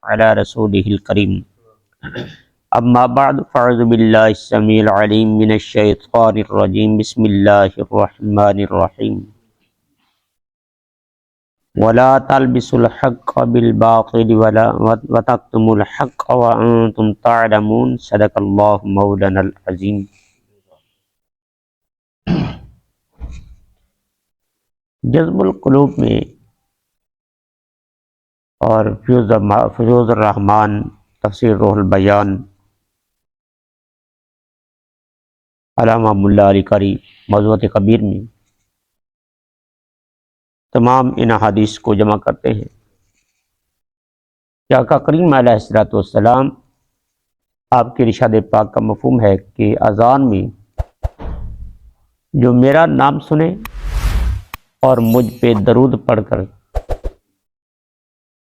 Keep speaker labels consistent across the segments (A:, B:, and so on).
A: على رسوله الكريم اما بعد فاعوذ بالله السميع العليم من الشيطان الرجيم بسم الله الرحمن الرحيم ولا تلبسوا الحق بالباطل وتكتموا الحق وانتم تعلمون صدق الله مولانا العظيم۔ جذب القلوب میں اور فیوز الرحمان تفسیر روح البیان علامہ ملا علی قاری موضوعات کبیر میں تمام ان احادیث کو جمع کرتے ہیں کہ آقا کریم علیہ الصلوۃ والسلام آپ کے ارشاد پاک کا مفہوم ہے کہ اذان میں جو میرا نام سنے اور مجھ پہ درود پڑھ کر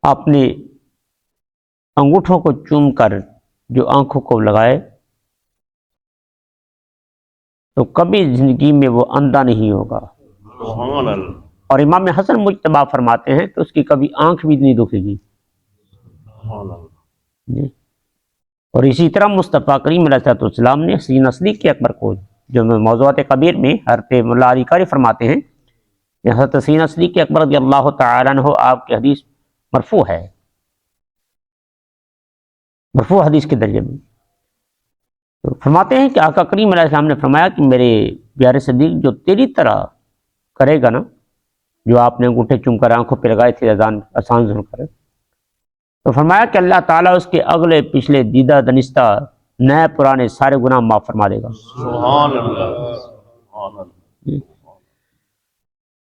A: اپنے انگوٹھوں کو چوم کر جو آنکھوں کو لگائے تو کبھی زندگی میں وہ اندھا نہیں ہوگا۔ اور امام حسن مجتبی فرماتے ہیں کہ اس کی کبھی آنکھ بھی نہیں دکھے گی جی۔ اور اسی طرح مصطفیٰ کریم علیہ السلام نے حسین صدیق اکبر کو جو موضوعات کبیر میں حضرت ملا علی قاری فرماتے ہیں کہ حضرت حسین صدیق اکبر رضی اللہ تعالیٰ عنہ آپ کی حدیث مرفوع ہے، مرفوع حدیث کے درجے میں، تو فرماتے ہیں کہ آقا کریم علیہ السلام نے فرمایا کہ میرے پیارے صدیق جو تیری طرح کرے گا نا، جو آپ نے انگوٹھے چوم کر آنکھوں پہ لگائے تھے آسان سن کر، تو فرمایا کہ اللہ تعالیٰ اس کے اگلے پچھلے دیدہ دنستہ نئے پرانے سارے گناہ معاف فرما دے گا۔ سبحان اللہ۔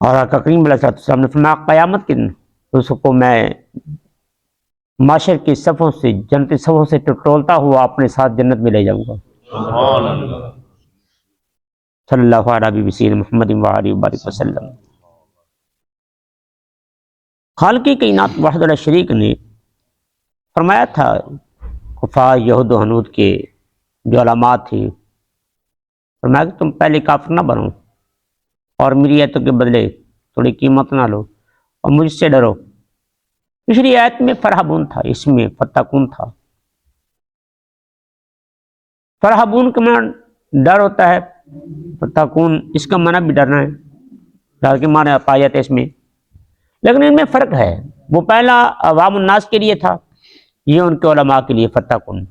A: اور آقا کریم علیہ السلام نے فرمایا قیامت کے دن اس کو میں معاشر کی صفوں سے جنتی صفوں سے ٹولتا ہوا اپنے ساتھ جنت میں لے جاؤں گا۔ سبحان اللہ۔ صلی اللہ علیہ وسلم محمد وآلہ وبارک وسلم۔ خالق کائنات وحدہ لا شریک نے فرمایا تھا کفار یہود و ہنود کے جو علامات تھی، فرمایا کہ تم پہلے کافر نہ بنو اور میری آیتوں کے بدلے تھوڑی قیمت نہ لو اور مجھ سے ڈرو۔ پچھلی آیت میں فرحبون تھا، اس میں فتقون تھا۔ فرحبون کا معنی ڈر ہوتا ہے، فتقون اس کا معنی بھی ڈرنا ہے، ڈر کے معنی پایت ہے اس میں، لیکن ان میں فرق ہے۔ وہ پہلا عوام الناس کے لیے تھا، یہ ان کے علماء کے لیے فتقون۔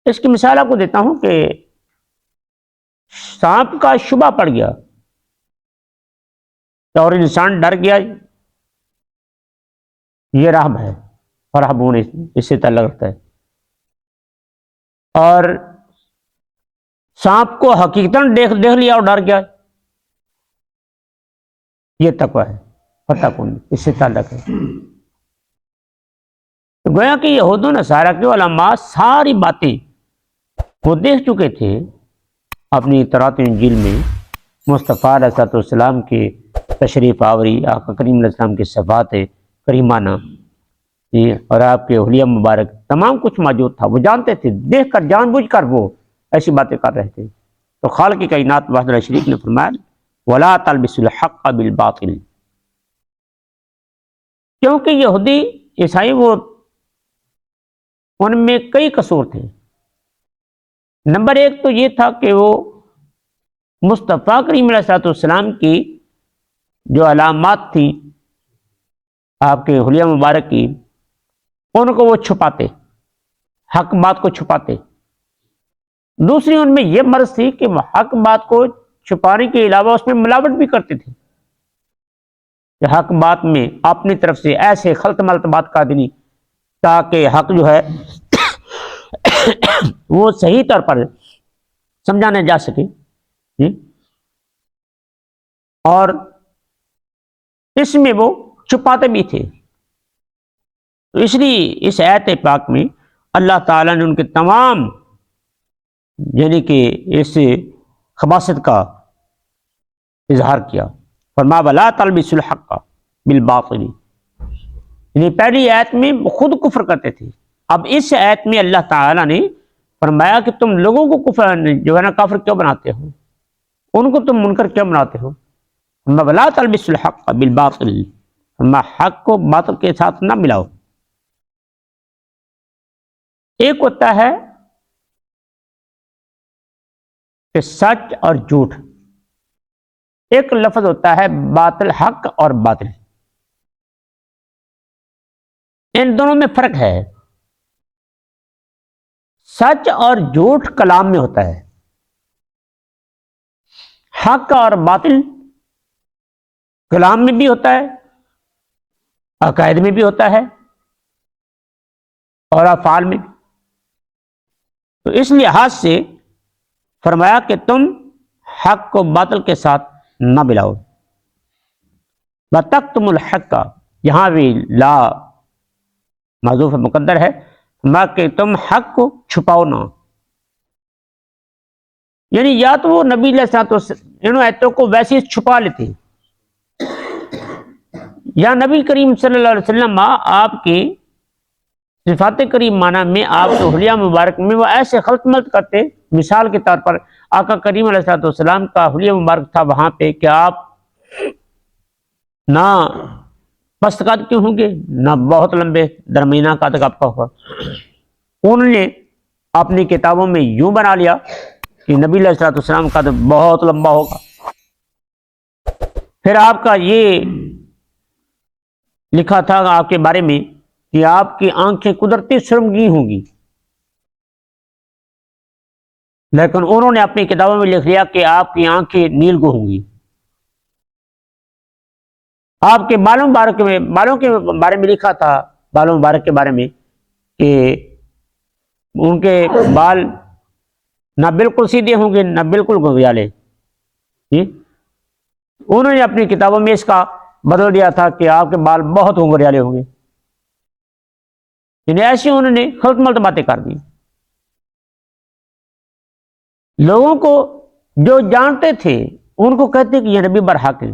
A: اس کی مثال آپ کو دیتا ہوں کہ سانپ کا شبہ پڑ گیا اور انسان ڈر گیا، یہ رہب ہے، فرحبون اس سے تعلق رکھتا ہے۔ اور سانپ کو حقیقتاً دیکھ لیا اور ڈر گیا، یہ تقویٰ ہے، فتقون اس سے تعلق ہے۔ تو گویا کہ یہود و نصارہ کے علماء ساری باتیں وہ دیکھ چکے تھے اپنی تورات انجیل میں، مصطفیٰ علیہ السلام کے تشریف آوری، آقا کریم علیہ السلام کے صفات کریمانہ اور آپ کے حلیہ مبارک تمام کچھ موجود تھا۔ وہ جانتے تھے، دیکھ کر جان بوجھ کر وہ ایسی باتیں کر رہے تھے۔ تو خالق کائنات وحدہ لا شریک نے فرمایا وَلَا تَلْبِسُوا الْحَقَّ بِالْبَاطِلِ، کیونکہ یہودی عیسائی وہ ان میں کئی قصور تھے۔ نمبر ایک تو یہ تھا کہ وہ مصطفیٰ کریم علیہ السلام کی جو علامات تھیں آپ کے حلیہ مبارک کی، ان کو وہ چھپاتے، حق بات کو چھپاتے۔ دوسری ان میں یہ مرض تھی کہ وہ حق بات کو چھپانے کے علاوہ اس میں ملاوٹ بھی کرتے تھے، کہ حق بات میں اپنی طرف سے ایسے خلط ملط بات کر دینی تاکہ حق جو ہے وہ صحیح طور پر سمجھانے جا سکے جی۔ اور اس میں وہ چھپاتے بھی تھے۔ تو اس لیے اس آیت پاک میں اللہ تعالیٰ نے ان کے تمام یعنی کہ اس خباثت کا اظہار کیا۔ فرمایا وَلَا تَلْبِسُوا الْحَقَّ بِالْبَاطِلِ، یعنی پہلی آیت میں خود کفر کرتے تھے، اب اس آیت میں اللہ تعالیٰ نے فرمایا کہ تم لوگوں کو کفر جو ہے نا کافر کیوں بناتے ہو، ان کو تم منکر کیوں بناتے ہو۔ وَلَا تَلْبِسُوا الْحَقَّ بِالْبَاطِلِ، حق کو باطل کے ساتھ نہ ملاؤ۔ ایک ہوتا ہے کہ سچ اور جھوٹ، ایک لفظ ہوتا ہے باطل، حق اور باطل، ان دونوں میں فرق ہے۔ سچ اور جھوٹ کلام میں ہوتا ہے، حق اور باطل کلام میں بھی ہوتا ہے، عقائد میں بھی ہوتا ہے اور افعال میں بھی۔ تو اس لحاظ سے فرمایا کہ تم حق کو باطل کے ساتھ نہ ملاؤ۔ وَتَكْتُمُ الْحَقَّ، یہاں بھی لا معذوف مقدر ہے، کہ تم حق کو چھپاؤ نہ، یعنی یا تو وہ نبی علیہ الصلوۃ والسلام ان آیتوں کو ویسے چھپا لیتے، یا نبی کریم صلی اللہ علیہ وسلم آپ کی صفات کریم معنی میں، آپ کے حلیہ مبارک میں وہ ایسے خلط ملط کرتے۔ مثال کے طور پر آقا کریم علیہ الصلوۃ والسلام کا حلیہ مبارک تھا وہاں پہ کہ آپ نہ پست قد کے ہوں گے، نہ بہت لمبے، درمیانہ قد کا آپ کا ہوگا۔ انہوں نے اپنی کتابوں میں یوں بنا لیا کہ نبی علیہ الصلوۃ والسلام کا قد بہت لمبا ہوگا۔ پھر آپ کا یہ لکھا تھا آپ کے بارے میں کہ آپ کی آنکھیں قدرتی سرمگی ہوں گی، لیکن انہوں نے اپنی کتابوں میں لکھ لیا کہ آپ کی آنکھیں نیل کو ہوں گی۔ آپ کے بالوں کے بارے میں لکھا تھا، بالوں مبارک کے بارے میں، کہ ان کے بال نہ بالکل سیدھے ہوں گے نہ بالکل گھڑیالے۔ انہوں نے اپنی کتابوں میں اس کا بدل دیا تھا کہ آپ کے بال بہت گھڑیالے ہوں گے، یعنی ایسی انہوں نے خلط ملط باتیں کر دی۔ لوگوں کو جو جانتے تھے ان کو کہتے کہ یہ نبی برحق ہے،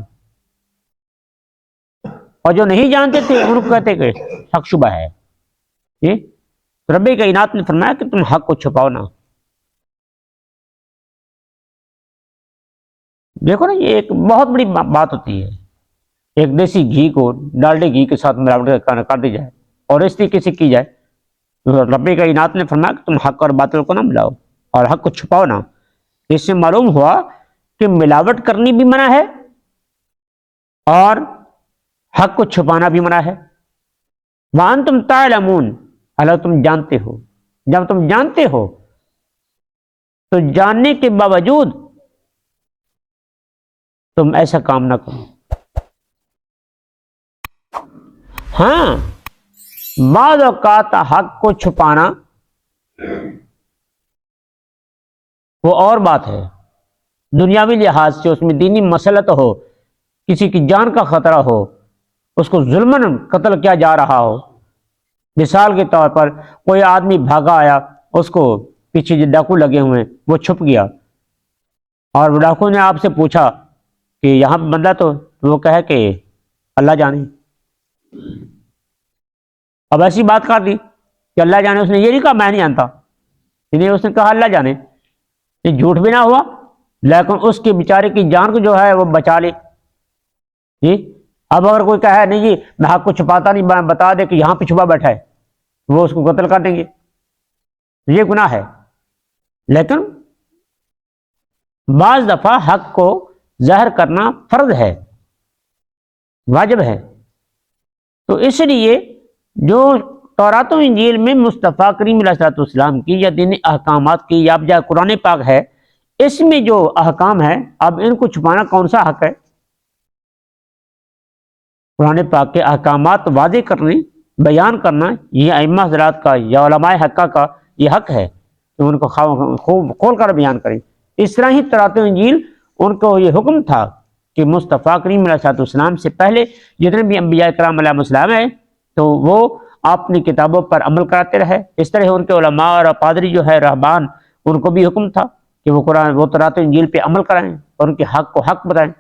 A: اور جو نہیں جانتے تھے ان کو کہتے کہ حق شبہ ہے۔ رب کائنات نے فرمایا کہ تم حق کو چھپاؤ نہ۔ دیکھو نا، یہ ایک بہت بڑی بات ہوتی ہے، ایک دیسی گھی کو ڈالڈے گھی کے ساتھ ملاوٹ کر دی جائے اور اس طریقے سے کی جائے۔ رب کائنات نے فرمایا کہ تم حق اور باطل کو نہ ملاؤ اور حق کو چھپاؤ نہ۔ اس سے معلوم ہوا کہ ملاوٹ کرنی بھی منع ہے اور حق کو چھپانا بھی منع ہے۔ وَأَنْتُمْ تَعْلَمُونَ، اللہ تم جانتے ہو۔ جب تم جانتے ہو تو جاننے کے باوجود تم ایسا کام نہ کرو۔ ہاں، بعض اوقات حق کو چھپانا وہ اور بات ہے، دنیاوی لحاظ سے اس میں دینی مسلط ہو، کسی کی جان کا خطرہ ہو، اس کو ظلمن قتل کیا جا رہا ہو۔ مثال کے طور پر کوئی آدمی بھاگا آیا، اس کو پیچھے جو ڈاکو لگے ہوئے وہ چھپ گیا، اور ڈاکو نے آپ سے پوچھا کہ یہاں بندہ تو وہ کہے کہ اللہ جانے۔ اب ایسی بات کر دی کہ اللہ جانے، اس نے یہ نہیں کہا میں نہیں جانتا، اس نے کہا اللہ جانے۔ یہ جھوٹ بھی نہ ہوا، لیکن اس کے بیچارے کی جان کو جو ہے وہ بچا لے۔ جی اب اگر کوئی کہے نہیں جی میں حق کو چھپاتا نہیں، بتا دے کہ یہاں پہ چھپا بیٹھا ہے، وہ اس کو قتل کر دیں گے، یہ گناہ ہے۔ لیکن بعض دفعہ حق کو ظاہر کرنا فرض ہے، واجب ہے۔ تو اس لیے جو تورات و انجیل میں مصطفیٰ کریم علیہ الصلوۃ والسلام کی یا دینی احکامات کی یا جائے قرآن پاک ہے، اس میں جو احکام ہے، اب ان کو چھپانا کون سا حق ہے؟ قرآن پاک کے احکامات واضح کرنے، بیان کرنا، یہ ائمہ حضرات کا یا علماء حقہ کا یہ حق ہے کہ ان کو خوب کھول کر بیان کریں۔ اس طرح ہی تورات و انجیل ان کو یہ حکم تھا کہ مصطفیٰ کریم علیہ الصلوۃ والسلام سے پہلے جتنے بھی انبیاء کرام علیہ السلام ہیں تو وہ اپنی کتابوں پر عمل کراتے رہے۔ اس طرح ان کے علماء اور پادری جو ہے رہبان، ان کو بھی حکم تھا کہ وہ تورات و انجیل پہ عمل کرائیں اور ان کے حق کو حق بتائیں۔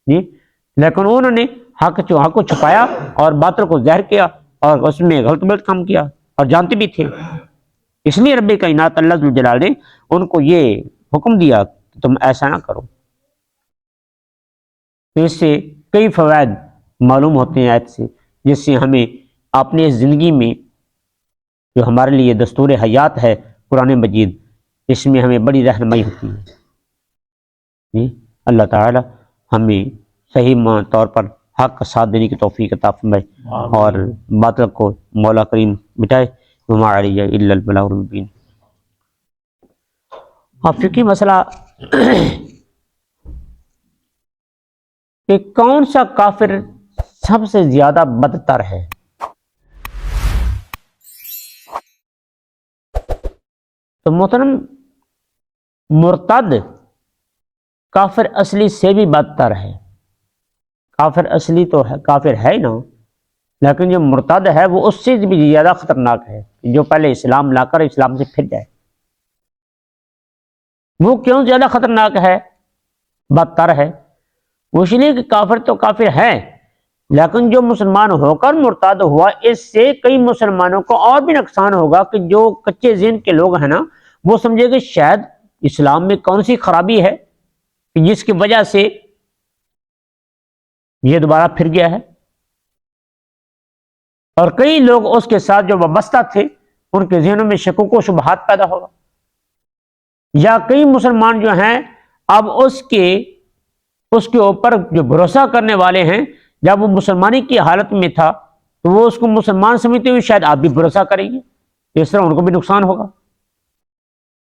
A: جی لیکن انہوں نے حق کو چھپایا اور باطل کو ظاہر کیا اور اس میں غلط ملت کام کیا، اور جانتے بھی تھے۔ اس لیے رب کائنات اللہ ذوالجلال نے ان کو یہ حکم دیا کہ تم ایسا نہ کرو۔ تو اس سے کئی فوائد معلوم ہوتے ہیں آیت سے، جس سے ہمیں اپنے زندگی میں جو ہمارے لیے دستور حیات ہے قرآن مجید، اس میں ہمیں بڑی رہنمائی ہوتی ہے۔ اللہ تعالی ہمیں صحیح طور پر حق کا ساتھ دینے کی توفیق عطا فرمائے اور باطل کو مولا کریم مٹائے۔ وما علیہ الا البلاغ المبین۔ اب فقہی مسئلہ کہ کون سا کافر سب سے زیادہ بدتر ہے؟ تو محترم، مرتد کافر اصلی سے بھی بدتر ہے۔ کافر اصلی تو ہے، کافر ہے نا، لیکن جو مرتد ہے وہ اس سے بھی زیادہ خطرناک ہے، جو پہلے اسلام لا کر اسلام سے پھر جائے۔ وہ کیوں زیادہ خطرناک ہے، بدتر ہے؟ وہ اس لیے کہ کافر تو کافر ہے، لیکن جو مسلمان ہو کر مرتد ہوا، اس سے کئی مسلمانوں کو اور بھی نقصان ہوگا کہ جو کچے ذہن کے لوگ ہیں نا، وہ سمجھے کہ شاید اسلام میں کون سی خرابی ہے جس کی وجہ سے یہ دوبارہ پھر گیا ہے، اور کئی لوگ اس کے ساتھ جو وابستہ تھے ان کے ذہنوں میں شکوک و شبہات پیدا ہوگا، یا کئی مسلمان جو ہیں اب اس کے اوپر جو بھروسہ کرنے والے ہیں، جب وہ مسلمانی کی حالت میں تھا تو وہ اس کو مسلمان سمجھتے ہوئے شاید آپ بھی بھروسہ کریں گے، اس طرح ان کو بھی نقصان ہوگا۔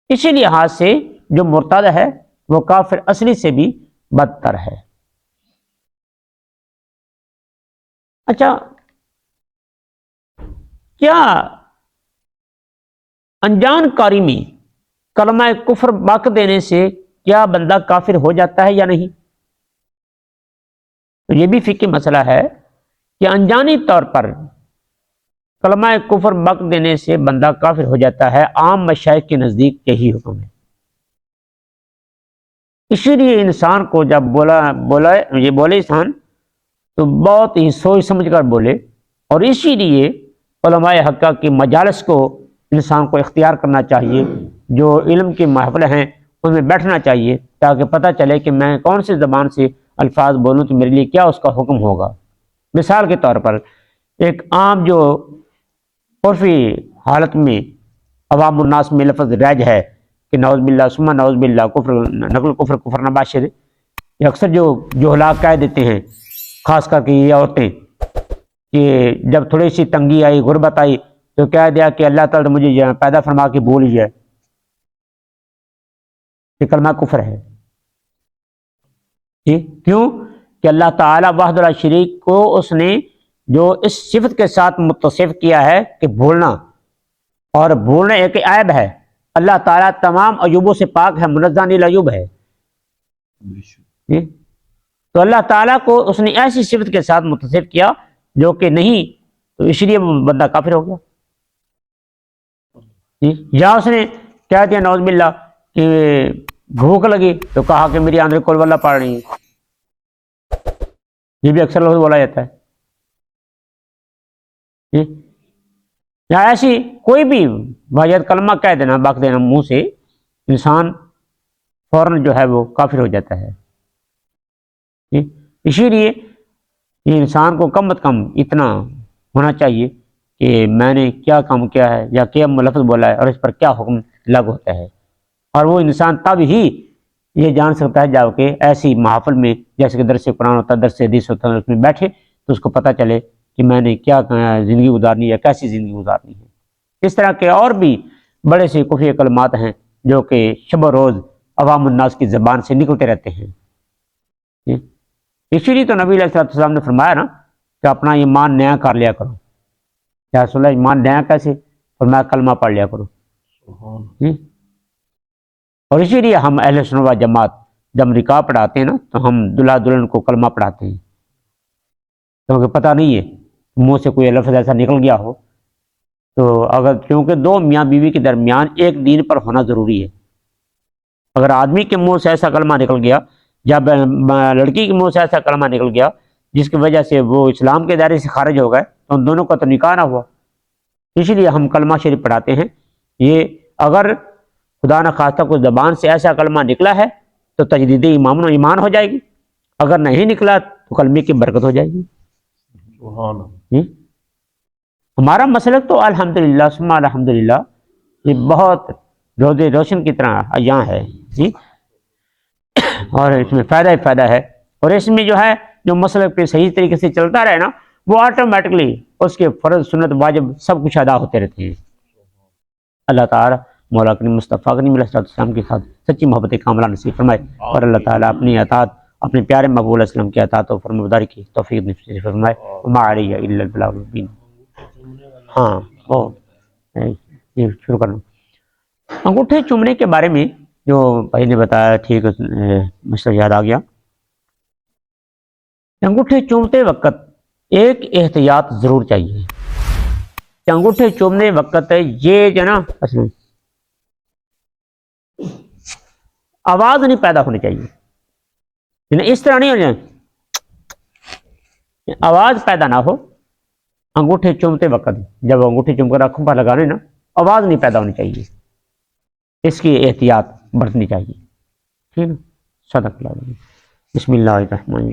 A: اسی لحاظ سے جو مرتد ہے وہ کافر اصلی سے بھی بدتر ہے۔ اچھا، کیا انجان کاری میں کلمہ کفر بک دینے سے کیا بندہ کافر ہو جاتا ہے یا نہیں؟ تو یہ بھی فقہی مسئلہ ہے کہ انجانی طور پر کلمہ کفر بک دینے سے بندہ کافر ہو جاتا ہے۔ عام مشائخ کے نزدیک یہی حکم ہے۔ اسی لیے انسان کو جب بولے انسان تو بہت ہی سوچ سمجھ کر بولے، اور اسی لیے علماء حقہ کی مجالس کو انسان کو اختیار کرنا چاہیے، جو علم کی محفل ہیں ان میں بیٹھنا چاہیے، تاکہ پتہ چلے کہ میں کون سی زبان سے الفاظ بولوں تو میرے لیے کیا اس کا حکم ہوگا۔ مثال کے طور پر ایک عام جو عرفی حالت میں عوام الناس میں لفظ رائج ہے کہ نعوذ باللہ ثم نعوذ باللہ کفر نقل کفر نباشر، یہ اکثر جو جہلاء کہہ دیتے ہیں، خاص کر کے یہ عورتیں، کہ جب تھوڑی سی تنگی آئی، غربت آئی تو کہہ دیا کہ اللہ تعالیٰ مجھے پیدا فرما کے بھول جائے، یہ کلمہ کفر ہے۔ کیوں کہ اللہ تعالیٰ وحدہ لا شریک کو اس نے جو اس صفت کے ساتھ متصف کیا ہے کہ بھولنا، اور بھولنا ایک عیب ہے۔ اللہ تعالیٰ تمام عیوبوں سے پاک ہے، منزہ عن العیوب ہے۔ تو اللہ تعالیٰ کو اس نے ایسی صفت کے ساتھ متصف کیا جو کہ نہیں، تو اس لیے وہ بندہ کافر ہو گیا۔ یا اس نے کہہ دیا نعوذ باللہ کہ بھوک لگی تو کہا کہ میری آندھر کول واللہ پڑ رہی ہے، یہ بھی اکثر لوگ بولا جاتا ہے۔ یا ایسی کوئی بھی واجد کلمہ کہہ دینا، بک دینا منہ سے، انسان فوراً جو ہے وہ کافر ہو جاتا ہے۔ اسی لیے یہ انسان کو کم از کم اتنا ہونا چاہیے کہ میں نے کیا کام کیا ہے یا کیا لفظ بولا ہے اور اس پر کیا حکم لاگو ہوتا ہے، اور وہ انسان تب ہی یہ جان سکتا ہے جب کہ ایسی محافل میں جیسے کہ درس قرآن ہوتا ہے، درس حدیث ہوتا ہے، اس میں بیٹھے تو اس کو پتہ چلے کہ میں نے کیا زندگی گزارنی ہے، کیسی زندگی گزارنی ہے۔ اس طرح کے اور بھی بڑے سے کفری کلمات ہیں جو کہ شب و روز عوام الناس کی زبان سے نکلتے رہتے ہیں۔ اسی لیے تو نبی علیہ السلام نے فرمایا نا کہ اپنا ایمان نیا کر لیا کرو۔ یا رسول اللہ ایمان نیا کیسے؟ فرمایا کلمہ پڑھ لیا کرو۔ اور اسی لیے ہم اہل سنت و جماعت جب نکاح پڑھاتے ہیں نا تو ہم دلہا دلہن کو کلمہ پڑھاتے ہیں، کیونکہ پتہ نہیں ہے منہ سے کوئی لفظ ایسا نکل گیا ہو تو اگر، کیونکہ دو میاں بیوی کے درمیان ایک دین پر ہونا ضروری ہے۔ اگر آدمی کے منہ سے ایسا کلمہ نکل گیا، جب لڑکی کے منہ سے ایسا کلمہ نکل گیا جس کی وجہ سے وہ اسلام کے دائرے سے خارج ہو گئے تو ان دونوں کا تو نکاح نہ ہوا۔ اسی لیے ہم کلمہ شریف پڑھاتے ہیں۔ یہ اگر خدا نخواستہ کو زبان سے ایسا کلمہ نکلا ہے تو تجدید ایمان ہو جائے گی، اگر نہیں نکلا تو کلمے کی برکت ہو جائے گی۔ ہمارا مسلک تو الحمدللہ ثم الحمدللہ یہ بہت روز روشن کی طرح یہاں ہے جی، اور اس میں فائدہ ہی فائدہ ہے، اور اس میں جو ہے جو مسلک پہ صحیح طریقے سے چلتا رہے نا وہ آٹومیٹکلی اس کے فرض سنت واجب سب کچھ ادا ہوتے رہتے ہیں۔ اللہ تعالیٰ مولا کریم مصطفیٰ کریم علیہ السلام کے ساتھ سچی محبت کاملہ نصیب فرمائے، اور اللہ تعالیٰ اپنی اطاعت اپنے پیارے محبوب علیہ السلام کی اطاعت و فرمانبرداری کی توفیق نصیب فرمائے۔ وما علیہ الا البلاغ المبین۔ ہاں وہ یہ شروع کرنا انگوٹھے چومنے کے بارے میں جو بھائی نے بتایا، ٹھیک مسئلہ یاد آ گیا۔ انگوٹھے چومتے وقت ایک احتیاط ضرور چاہیے کہ انگوٹھے چومنے وقت یہ جو نا اصل آواز نہیں پیدا ہونی چاہیے، یعنی اس طرح نہیں ہو جائے آواز پیدا نہ ہو انگوٹھے چومتے وقت، جب انگوٹھے چوم کر آنکھوں پر لگانے نا آواز نہیں پیدا ہونی چاہیے، اس کی احتیاط برتنی چاہیے، ٹھیک ہے۔ صدق اللہ۔ بسم اللہ الرحمن الرحیم۔